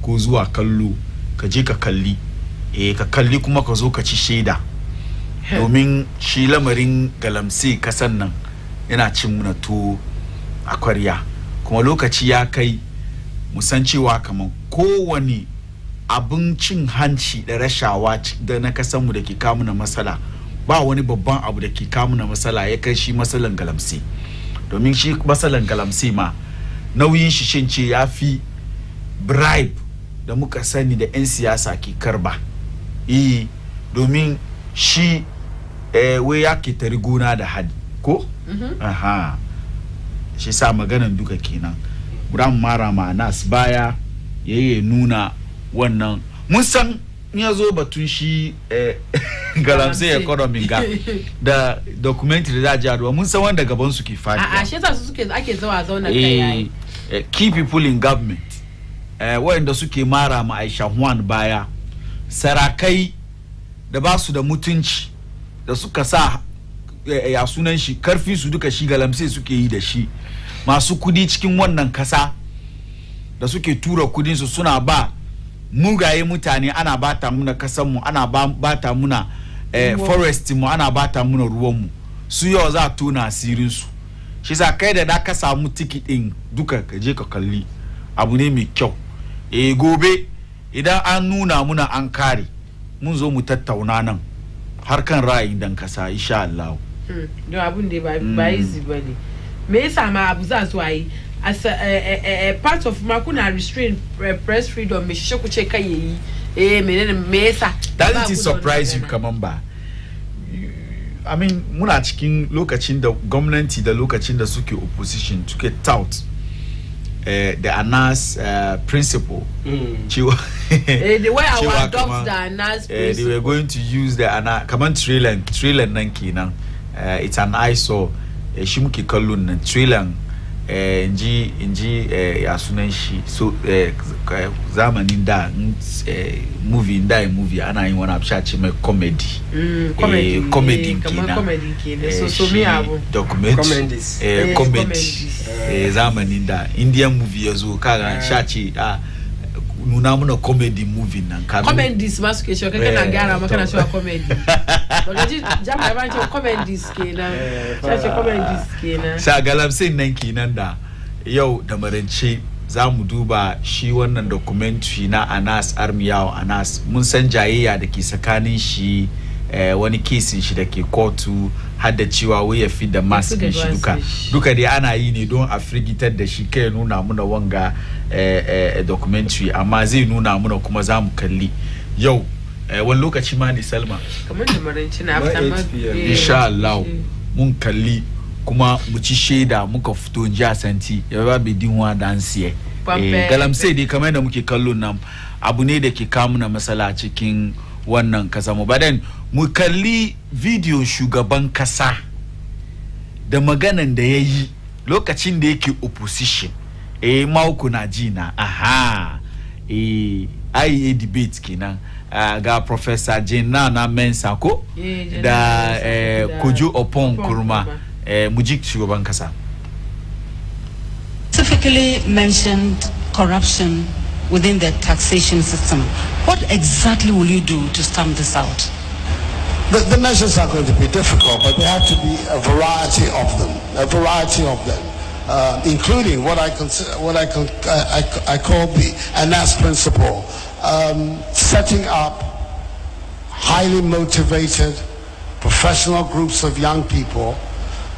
ko zuwa kallo ka je ka kalli ka kalli kuma ka zo ka ci shaida domin shi lamarin Galamsey kasan nan yana cin muna to a kwarya kuma lokaci ya kai musan cewa kamar kowane abin cin hanci da rashawa da na kasan mu da ke kawo na masala ba wani babban abu da ke kawo na masala ya kai shi masalan Galamsey domin shi masalan Galamsey ma nauyin shi shince ya fi bribe da muka sani da 'yan siyasa ke karba domin shi we yake tarigona da hadi ko aha shi sa maganan duka kenan buran mara ma nas baya yayi nuna wannan mun san ya zo batun shi galamse economy ga da documentary da jaruwa mun san wanda gaban su ke fadi a shi yasa su suke ake zauna kai yayi key people in government wanda suke mara ma Aisha Juan baya sarakai da ba su da mutunci da suka sa ya sunan shi karfi su duka shi galamse suke yi da shi masu kudi cikin wannan kasa da suke tura kudin su suna ba mugaye mutane ana bata muna kasan mu ana bata muna forest mu ana bata muna ruwan mu su yau za tona asirin su shi sa kai da ka samu ticket din duka ka je ka kalli abu ne mai kyau gobe idan an nuna muna an kare mun zo mu tattauna nan har kan ra'ayin dan kasa insha Allah don abun da ba easy bane me yasa ma abu za su yi as a part of makuna restrain press freedom me shishe ku ce kai yayi menene me yasa doesn't it surprise you kaman ba I mean muna cikin lokacin da gwamnati da lokacin da suke opposition suke tout the ANAS principle the way our adopt the ANAS principle they were going to use the ANAS kaman trillion nan kenan it's an eyesore shi muke kallon nan trillion inji ya sunan shi so zamanin da movie ana yin wani absha ce mai comedy kenan so me abu comedy zamanin da Indian movie yazo kaga sha ce nuna muna comedy movie nan comedies ma suke show kake na gara maka na show comedy bagaji jama'a ban ce comedies kenan sai comedies kenan sa galamsin nan kenan da yau da marance zamu duba shi wannan documentary na Anas Armiyawo Anas mun san jayayya da ke tsakanin shi wani kesin shi da ke kotu har da cewa wai ya fi da mask shi duka dai ana yi ne don a firgitar da shi kai nuna muna wanga documentary amma zai nuna muna kuma zamu kalli yau wani lokaci ma ne Salma kamar da maranci na after insha Allah mun kalli kuma mu ci sheda muka fito ji asanti ya ba be dinwa dansiye galamse dai kamar da muke kallo nan abu ne da ke kawo na masala cikin wannan kasa mu badan mu kalli video shugaban kasa da maganan da yayi lokacin da yake opposition mauku na jina aha ai debate kenan ga Professor Jenna na Mensa ko da Kojo Opon Kurma mujik shugaban kasa specifically mentioned corruption within the taxation system. What exactly will you do to stamp this out? The measures are going to be difficult, but there have to be a variety of them, including what I call the ANAS principle, setting up highly motivated professional groups of young people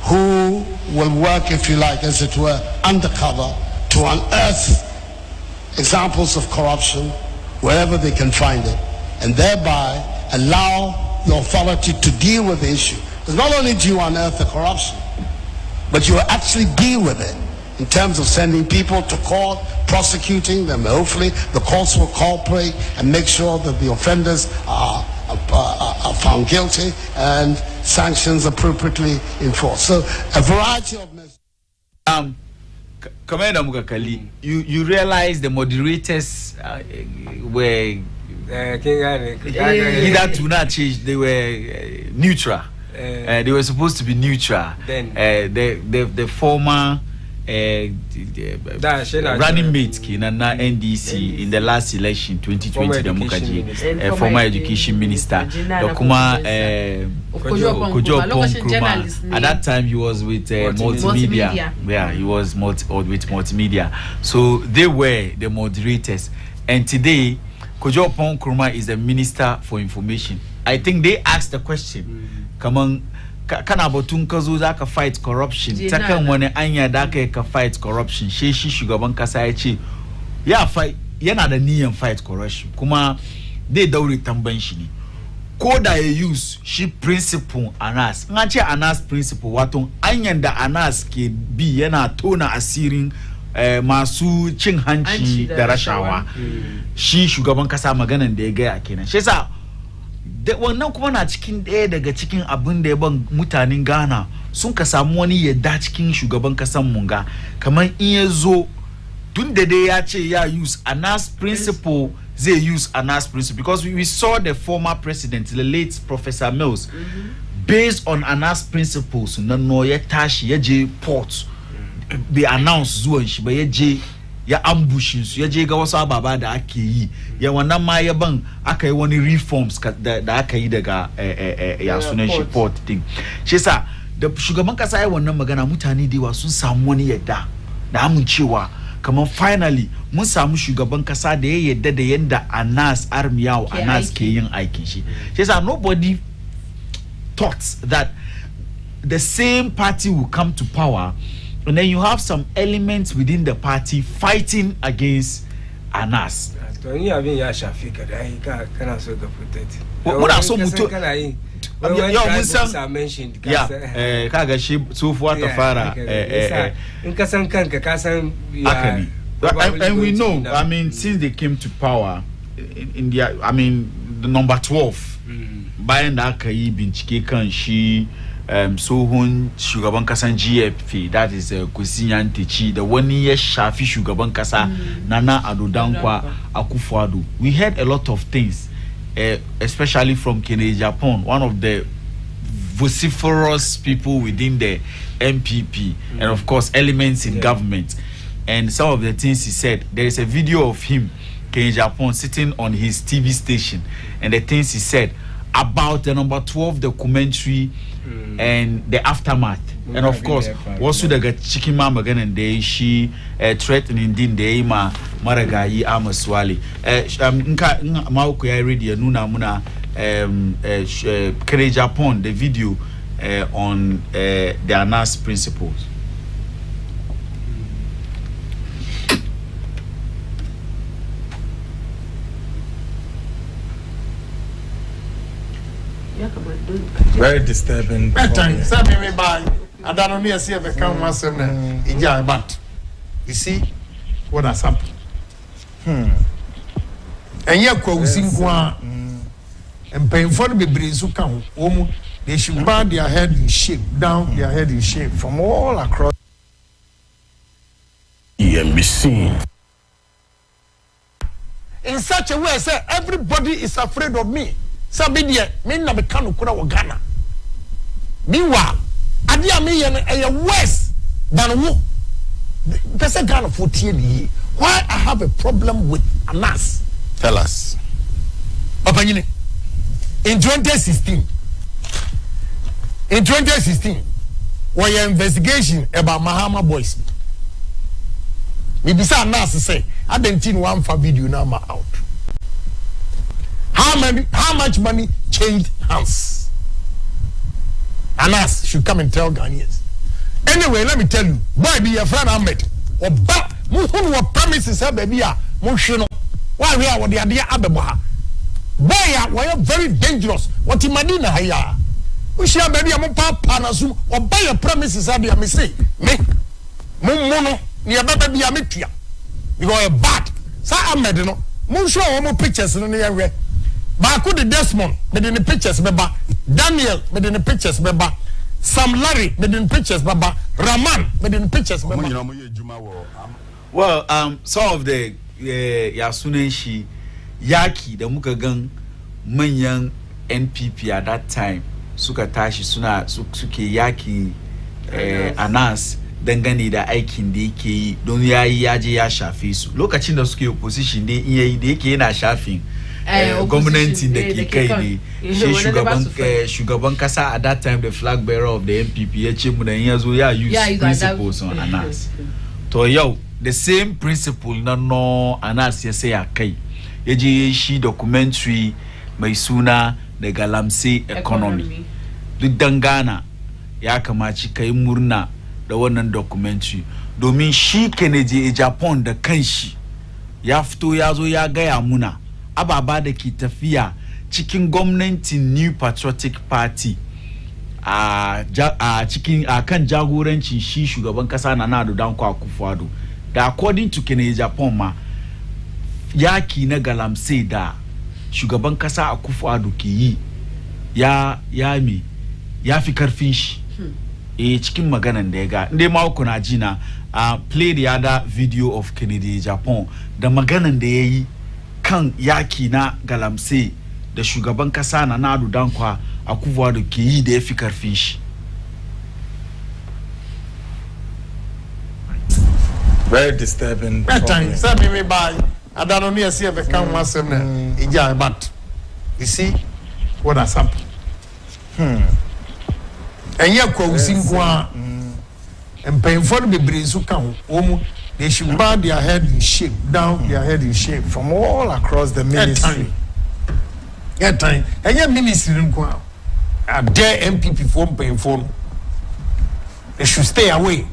who will work, if you like, as it were, undercover to unearth examples of corruption wherever they can find it, and thereby allow the authority to deal with the issue. Because not only do you unearth the corruption, but you actually deal with it in terms of sending people to court, prosecuting them. Hopefully the courts will cooperate and make sure that the offenders are found guilty and sanctions appropriately enforced. So a variety of measures. Commander Mukakali, you realize the moderators were either to not change, they were neutral. They were supposed to be neutral. Then the former running mate Kinana NDC in the last election 2020 the Mukaji former education minister Dokuma Kojo Nkrumah. At that time he was with multimedia. Yeah, he was with multimedia. So they were the moderators, and today Kojo Nkrumah is the minister for information. I think they asked the question, come on, kana batun ka zo zaka fight corruption ta kan wani anya da ka fight corruption shi shugaban kasa ya ce ya fight yana da niyan fight corruption kuma dai daure tamban shi ne code I use she principle anas ngache anas principle wato anyan da anas ke bi yana tona asirin masu cin hanci da rashawa shi shugaban kasa maganan da ya gaya kenan shi yasa wannan kuma na cikin ɗaya daga cikin abin da ya ban mutanen Ghana sun ka samu wani yadda cikin shugaban kasan munga kamar in ya zo tun da dai ya ce ya use anas principle they use anas principle because we saw the former president the late Professor Mills based on anas principles no ya tashi ya je port they announce zuwan shi ba ya je ya ambushin su ya je ga wasu ababa da ake yi ya wannan ma ya ban aka yi wani reforms da aka yi daga ya sunan shi port thing shi yasa da shugaban kasa ya wannan magana mutane da yawa sun samu wani yadda da amincewa kamar finally mun samu shugaban kasa da ya yadda da yanda anas armiyawo anas ke yin aikin shi shi yasa nobody thought that the same party will come to power and then you have some elements within the party fighting against anas to ni abin ya shafi ka dai kana so ka protect muna so mutu yau mun san kaga shi tsofuwa ta fara in ka san kanka ka san and we know I mean since they came to power in India I mean the number 12 bayan da aka yi bincike kan shi sohon shugaban kasan GFP that is Kusinyan Techi da wani ya shafi shugaban kasa Nana Addo Dankwa Akufo-Addo. We heard a lot of things especially from Kennedy Japan, one of the vociferous people within the MPP and of course elements in government, and some of the things he said. There is a video of him, Kennedy Japan, sitting on his TV station and the things he said about the number 12 documentary and the aftermath. And of course, also the chicken mama again day she threatening din day ma maragayi amaswali. Nka mauko ya radio nuna muna Kennedy Japan the video on the anas principles. Very disturbing. Something me by. I don't know see if I can once but you see what has happened. And you go sing one and paying for the breeze who come home. They should bow their head in shame, down their head in shame from all across and be seen. In such a way, say everybody is afraid of me. Sabidia, me na be kanu kura wa Ghana. Meanwhile, adia me yen worse than who. Person Ghana 14 years. Why I have a problem with Anas? Tell us. Opanyine. In 2016, was an investigation about Mahama boys. Me bisa Anas say, I didn't see one for video now out. How much money changed hands? Anas should come and tell Ghanaians. Anyway, let me tell you, boy, be your friend Ahmed. Or back, what promises her baby are, Moshino. Why we are what the idea Ababaha. Boy, we are very dangerous. What in Madina Haya? We shall baby a panasu or buy your promises are the say. Me, Mumono, near baby Amitia. You are a bat. Sa Ahmed, no, Musho, more pictures in the area. Baku the Desmond, made in the pictures, baba. Daniel, made in the pictures, baba. Sam Larry, made in the pictures, baba. Raman, made in the pictures, baba. Well, some of the Yasunenshi Yaki, the Mukagang Manyan NPP at that time, Sukatashi Suna Suke Yaki Anas, dangane da aikin da yake yi don yaje ya shafe su. Lokacin da suke opposition dai yake yana shafin gwamnati da ke kai ne shi shugaban kasa at that time the flag bearer of the MPP ya ce mu da yazo ya use principles on Anas to yau the same principle na no Anas ya sai kai yaje shi documentary mai suna da Galamsey economy duk dangana ya kamaci kai murna da wannan documentary domin shi Kennedy Japan da kanshi ya fito yazo ya gaya muna ababa da ke tafiya cikin gwamnatin New Patriotic Party cikin kan jagorancin shi shugaban kasa Nana Addo Dankwa Akufo-Addo da according to Kennedy Japan ma yaki na galamsey da shugaban kasa Akufo-Addo ke yi ya fi karfin shi cikin maganan da ya ga inde ma ku na ji na play the other video of Kennedy Japan da maganan da yayi kan yaki na galamsey da shugaban kasa Nana Addo Dankwa Akufo-Addo ke yi da ya fi karfin shi. Very disturbing. Time, send me by. I don't know see if I can myself now. But you see what has happened. And you go sing one and pay for the brains who come home. They should bow their head in shape, down their head in shape From all across the ministry. That time. And your ministry didn't go out. Their MPP form paying for. They should stay away.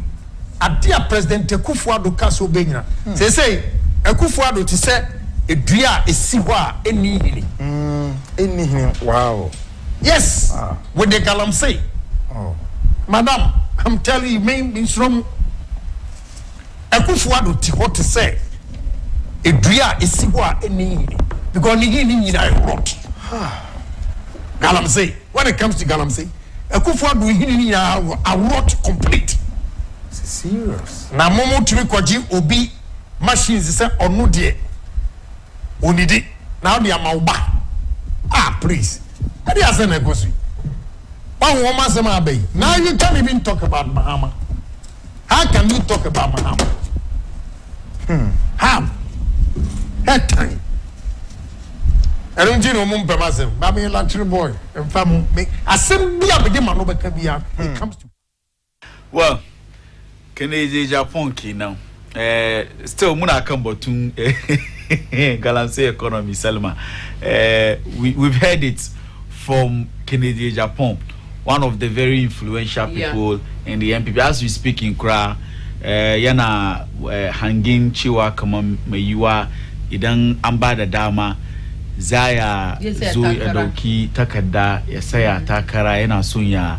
At dear President Akufo-Addo Kaso Benya. They say Akufo-Addo to say a dria is siwa any. Wow. Yes. With the galamsey. Oh. Madam, I'm telling you, main means wrong. Akufo-Addo to what to say. A dria is siwa any. Because ni I rot. Galamsey. When it comes to galamsey, Akufo-Addo ni a rot complete. Serious. Na momo tumi kwaji obi machines say onu de onidi now they are mauba please I dey ask na question one woman say ma bay now you can't even talk about Mahama. How can you talk about Mahama? How that time I don't know mum permasem ba me luxury boy and fam make assembly abede ma no be ka bia it comes to well Kennedy Japan now. Still muna kan batun galamsey economy Selma. We've heard it from Kennedy Japan, one of the very influential people in the MPP. As we speak in Kra, yana hanging chiwa kama mayuwa idan an ba da dama zaya zo ya dauki takarda ya saya takara yana son ya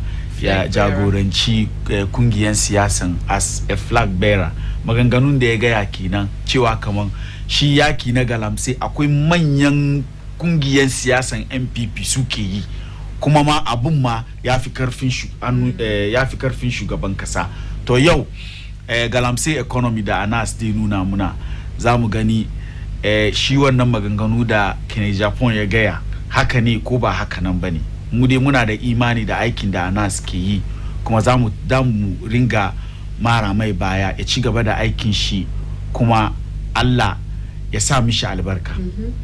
jagoranci kungiyan siyasan as a flag bearer. Maganganun da ya ga yaki nan cewa kaman shi yaki na galamsey akwai manyan kungiyan siyasan MPP suke yi kuma ma abun ma yafi karfin shugaban kasa. To yau galamsey economy da Anas dai nuna muna zamu gani shi wannan maganganu da Kennedy Japan ya gaya haka ne ko ba haka nan bane. Mu dai muna da imani da aikin da Anas ke yi kuma zamu ringa mara mai baya ya ci gaba da aikin shi kuma Allah ya sa mishi albarka.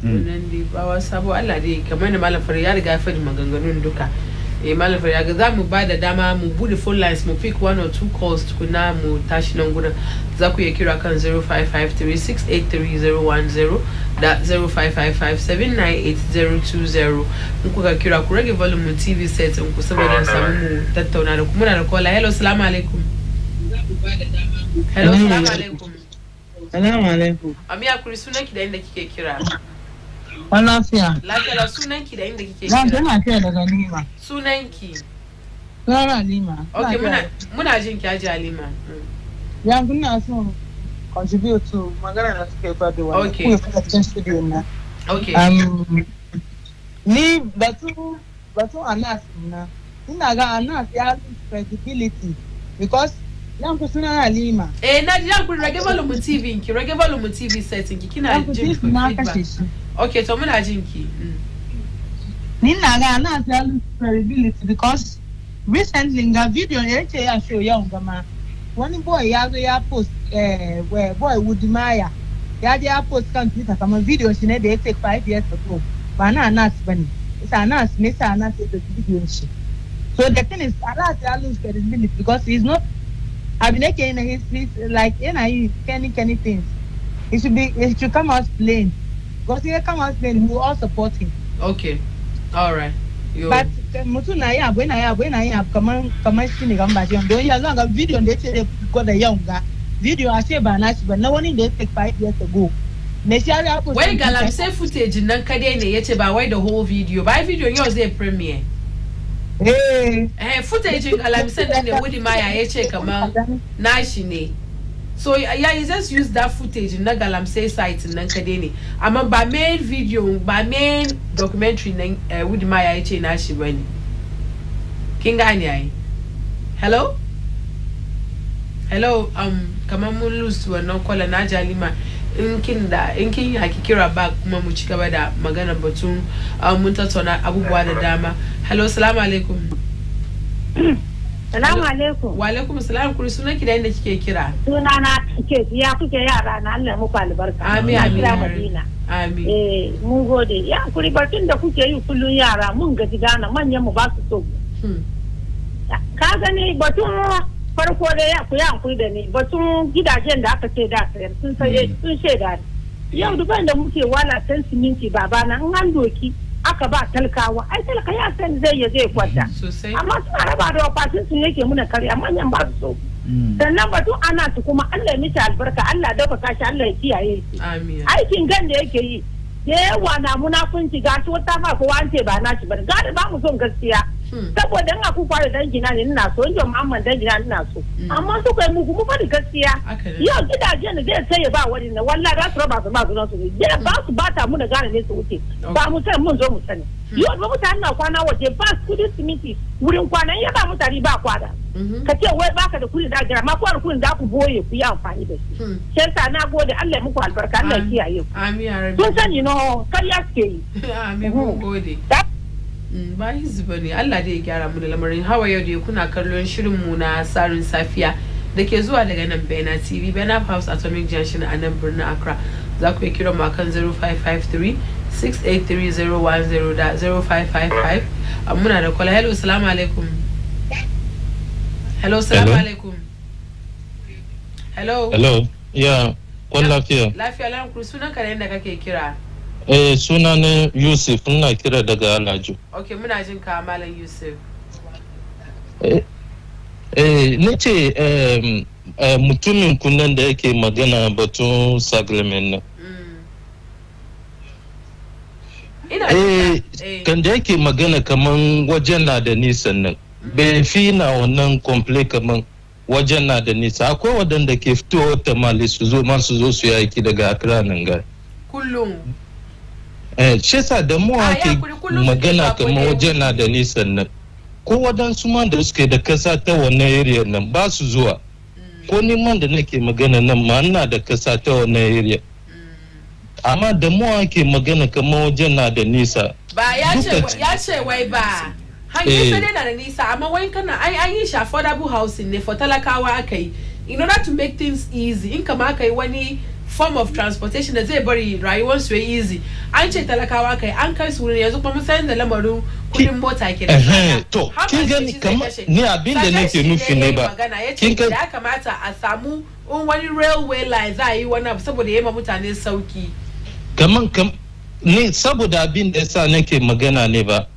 Nan dai ba wa sabo Allah dai kamar da Malam Fari ya riga ya faɗi maganganun duka. Malam Fari ya ga zamu ba da dama mu bude phone lines mu pick one or two calls tukuna mu tashi nan gudan. Za ku iya kira kan 0553683010 da 0555798020. In kuka kira ku rage volume TV set in ku saboda samu mu tattauna da ku. Muna da caller. Hello, assalamu alaikum. Hello, assalamu alaikum. Assalamu alaikum. Amiya kuri sunanki da inda kike kira. Lafiya. Lafiya, sunanki da inda kike kira. Ina kira daga Lima. Sunanki. Clara Lima. Okay, muna jin ki Haji Halima. Ya kuna so contribute to magana na suke faɗi Okay. Ku cikin studio na. Okay. Ni batu Anas na. Ina ga Anas ya lose credibility because yan ku suna Halima. Na ji yan ku rage volume TV ki, rage volume TV setting ki kina jin feedback. Okay, so muna jin ki. Ni na ga Anas ya lose credibility because recently nga video yace ya show ya ngama. One boy ya post where boy Woodmaya ya post kan Twitter kama video shi ne da ya take 5 years ago. Ba na Anas bane. It's Anas, Mr. Anas is the video shi. So the thing is Anas ya lose credibility because he's not making his like Kenny things. He should come out plain. Because he come out plain, we will all support him. Okay. All right. But mutu na ya kama shini gamba shi don ya zanga video da yace ko da yanga video ashe ba na shi ba na wani da take 5 years ago Wai galamsey footage nan kadai ne yace ba wai the whole video. Ba video yau zai premiere. Footage galamsey nan ne Wudi Maya yace kaman nashi ne. So yeah, you just use that footage na galamsey site nan kadai ne. Amma ba main video, ba main documentary nan Wudi Maya yace nashi bane. Kin gane ai? Hello? Hello, kamar mun lose wannan kwala na Jalima in kin ya kira back kuma mu ci gaba da magana batun mun tattauna abubuwa da dama. Hello, assalamu alaikum. Assalamu alaikum. Wa alaikum assalam, kuri sunan ki da inda kike kira? Sunana kike ya kuke yara na Allah muku albarka. Amin amin. Amin. Mun gode. Ya kuri batun da kuke yi kullun yara mun gaji gana manyan mu ba su so. Ka gani batun farko da ya ku da ni batun gidajen da aka ce da sayar sun shaida yau duban da muke wala san siminti babana in an doki aka ba talkawa ai talaka ya san zai kwata amma suna raba da wafatin sun yake muna kare manyan ba su so sannan batun ana su kuma Allah ya mishi albarka Allah dafa kashi Allah ya kiyaye shi aikin gan da yake yi yawa na munafunci ga shi wata ma ko an ce ba na shi ba ga ba mu son gaskiya saboda in aku fara dangina ne ina so in Muhammad dangina ina so amma su kai muku mu fadi gaskiya yau gidaje ne zai sai ba wani ne wallahi za su raba su ma zuwa su ne ba su bata mu da gane ne su wuce ba mu sai mun zo mu sani yau ba mutane na kwana waje ba su kudin simiti wurin kwana ya ba mutane ba kwada ka ce wai baka da kudi da jira ma ko kudin da ku boye ku yi amfani da shi sai sa na gode Allah ya muku albarka Allah ya kiyaye ku amin ya rabbi kun sani no kariya suke yi amin mun gode ba hizba ne Allah dai ya gyara mu da lamarin hawa yau da kuna kallon shirin mu na Tsarin Safiya da ke zuwa daga nan Bena TV Bena House Atomic Junction a nan birnin Accra za ku kira mu kan 0553 6830110 da 0555 muna da kwala. Hello, assalamu alaikum. Hello, assalamu alaikum. Hello, yeah, kwan lafiya. Lafiya lan ku sunan ka da kake kira? Sunan Yusuf, ina kira daga Alaju. Okay, muna jin ka Malam Yusuf. Nace mutumin kunnan da yake magana batun saglemen nan. Kan da yake magana kaman wajen na da nisan nan. Bai fi na wannan komple kaman wajen na da nisa. Akwai wadanda ke fitowa ta mali su zo su yaki daga Accra nan ga. Kullum. Shi yasa da mu ake magana kamar wajen na da nisan nan ko wadansu man da suke da kasa ta wannan area nan ba su zuwa ko neman da nake magana nan ma ina da kasa ta wannan area amma da mu ake magana kamar wajen na da nisa ba ya ce wai ba hanyar sai na da nisa amma wai kana an yi shi affordable housing ne for talakawa aka yi in order to make things easy in kama aka yi wani form of transportation da zai bari rayuwar su easy an ce talakawa kai an kai su wurin yanzu kuma mun san da lamarin kudin mota ke da to kin gani kamar ni abin da nake nufi ne ba kin ga ya kamata a samu wani railway line za a yi wani abu saboda yayi ma mutane sauki kaman ni saboda abin da yasa nake magana ne ba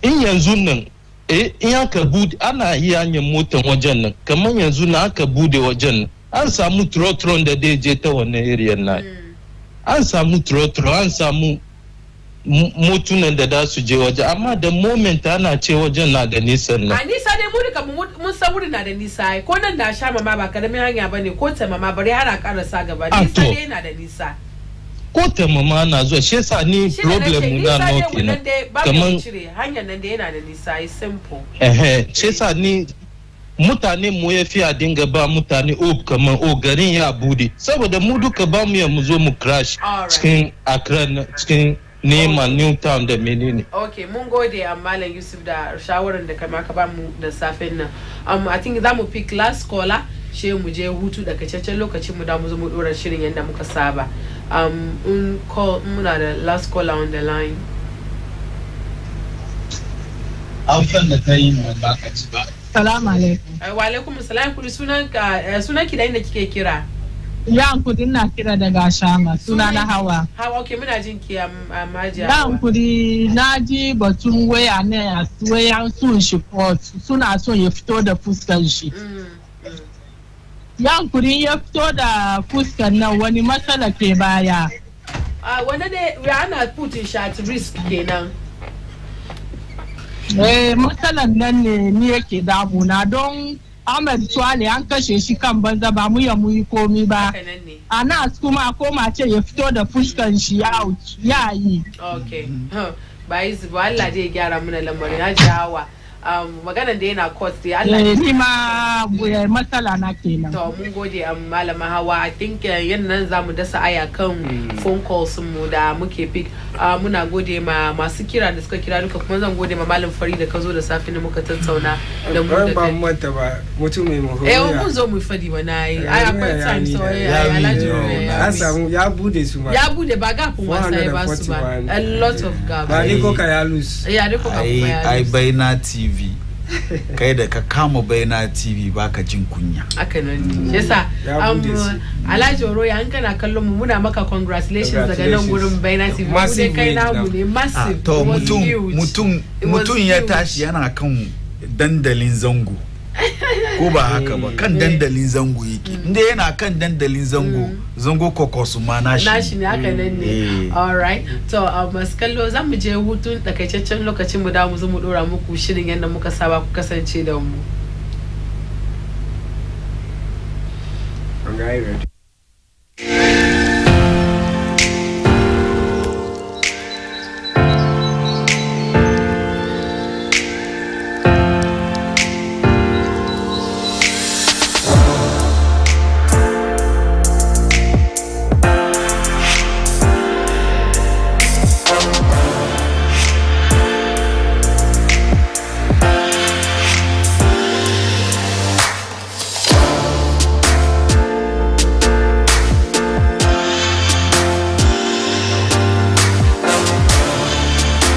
in yanzu nan in aka bude ana iya hanyar motan wajen nan kamar yanzu na aka bude wajen nan an samu trotron da dai je ta wannan area na an samu trotron an samu motunan da da su je waje amma da moment ana ce wajen na da nisan nan a nisa dai mu duka mun san wurin na da nisa ko nan da sha mama ba karamin hanya bane ko ta mama bari har karasa gaba nisa dai yana da nisa ko ta mama na zuwa shi yasa ni problem mu na no kenan kaman hanyar nan da yana da nisa is simple shi yasa ni mutane mu ya fi a dinga ba mutane kaman garin ya bude saboda mu duka ba mu ya mu zo mu crash cikin Accra cikin Nema Newtown da menene. Okay, mun gode a Malam Yusuf da shawaran da kama ka ba mu da safen nan. I think za mu pick last caller she mu je hutu daga cancan lokacin mu da mu zo mu dora shirin yanda muka saba. Muna da last caller on the line. Aufan da kai mu ba ka ci ba. Assalamu alaikum. Wa alaikum assalam, kuli sunan ki da inda kike kira? Ya kudi na kira daga Shama, suna na Hawa. Hawa, okay, muna jin ki Majiya. Ya kudi na ji batun waya ne wayan sun shi suna son ya fito da fuskan shi. yankurin ya fito da fuskan nan wani matsala ke baya. Wanda dai ana putin shi at risk kenan. Matsalan nan ne ni yake damuna don Ahmed Tuwale an kashe shi kan banza ba mu ya muyi komi ba. Ana kuma koma ce ya fito da fuskan shi out ya yi. Okay. Ba yi zuba Allah dai gyara muna lamarin ya jawa. Maganan da yana court dai Allah ni ma matsala na kenan. To mun gode malama Hawa. I think yan nan zamu dasa aya kan phone calls mu da muke pick. Muna gode ma masu kira da suka kira duka kuma zan gode ma malam Fari da ka zo da safi ne muka tattauna da mu da ba mu manta ba mutum mai mu mun zo mu fadi ba nayi ai akwai time so Alhaji ya samu ya bude su ma ya bude ba gapun wasa ya ba su ba a lot of gap ba ni ko ka ya lose ya ko ka ya ai Baina TV kai da ka kama Baina TV baka jin kunya aka nan yasa Alhaji Oro ya kana kallon mu muna maka congratulations daga nan gurin Baina TV mu dai kai namu ne massive to mutum ya tashi yana kan dandalin zango ko ba haka ba kan dandalin zango yake inda yana kan dandalin zango kokosu ma nashi ne haka nan ne all right to maskallo zamu je hutun takaitaccen lokacin mu da mu zo mu dora muku shirin yanda muka saba ku kasance da mu.